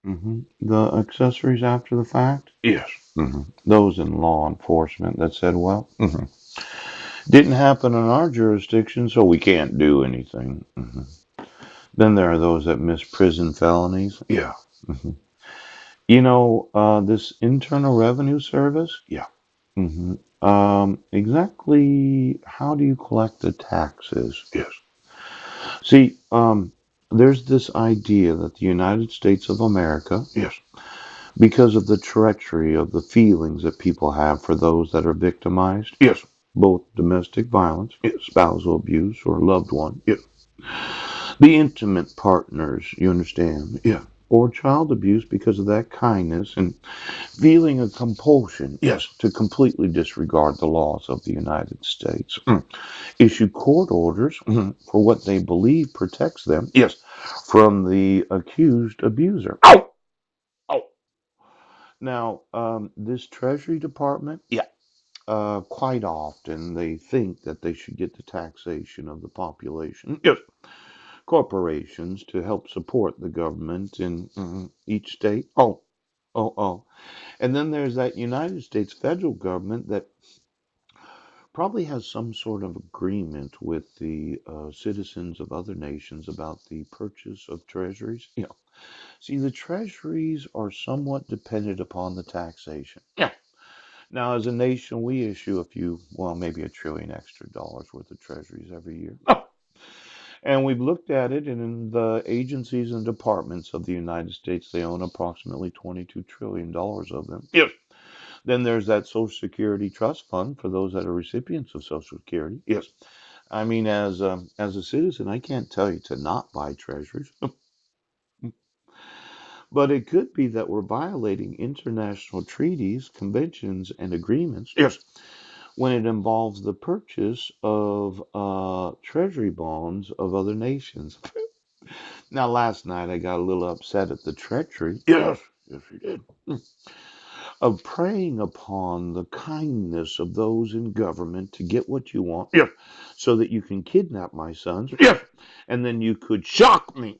The accessories after the fact? Yes. Those in law enforcement that said, well, didn't happen in our jurisdiction, so we can't do anything. Then there are those that miss prison felonies. Yeah. This Internal Revenue Service. Yeah. Exactly how do you collect the taxes? Yes. See, there's this idea that the United States of America, Yes. because of the treachery of the feelings that people have for those that are victimized, Yes. both domestic violence, Yes. spousal abuse, or loved one, Yes. the intimate partners, you understand, Yeah. or child abuse because of that kindness and feeling a compulsion, Yes. to completely disregard the laws of the United States, issue court orders for what they believe protects them Yes. from the accused abuser. Oh. Oh. Now, this Treasury Department, Yeah. quite often they think that they should get the taxation of the population, Yes. corporations to help support the government in each state. Oh. And then there's that United States federal government that probably has some sort of agreement with the citizens of other nations about the purchase of treasuries. See, the treasuries are somewhat dependent upon the taxation. Yeah. Now, as a nation, we issue a few, well, maybe a trillion extra dollars worth of treasuries every year. Oh. And we've looked at it, and in the agencies and departments of the United States, they own approximately $22 trillion of them. Yes. Then there's that Social Security Trust Fund for those that are recipients of Social Security. Yes. I mean, as a citizen, I can't tell you to not buy treasuries, but it could be that we're violating international treaties, conventions, and agreements Yes. when it involves the purchase of treasury bonds of other nations. Now, last night I got a little upset at the treachery Yes. Yes. You did. of preying upon the kindness of those in government to get what you want Yes. so that you can kidnap my sons Yes. and then you could shock me.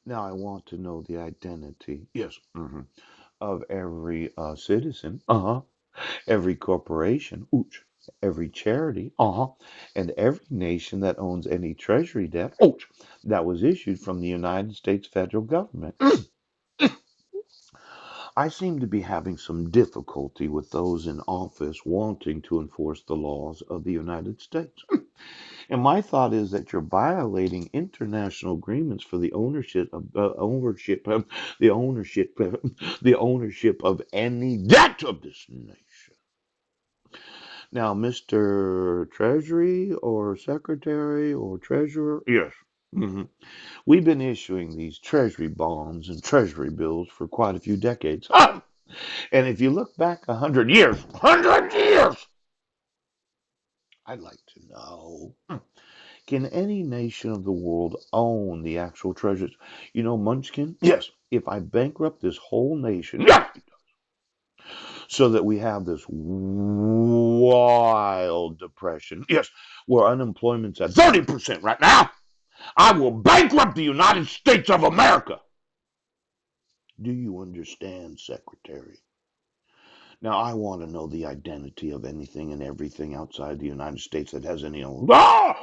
Now, I want to know the identity Yes. of every citizen, every corporation, every charity, and every nation that owns any treasury debt, that was issued from the United States federal government. I seem to be having some difficulty with those in office wanting to enforce the laws of the United States. And my thought is that you're violating international agreements for the ownership of any debt of this nation. Now, Mr. Treasury or Secretary or Treasurer, Yes. mhm, we've been issuing these Treasury bonds and Treasury bills for quite a few decades. And if you look back 100 years, 100 years, I'd like to know. Can any nation of the world own the actual treasures? Munchkin, Yes. if I bankrupt this whole nation Yeah. so that we have this wild depression Yes. where unemployment's at 30% right now. I will bankrupt the United States of America. do you understand, Secretary? Now, I want to know the identity of anything and everything outside the United States that has any own. Ah!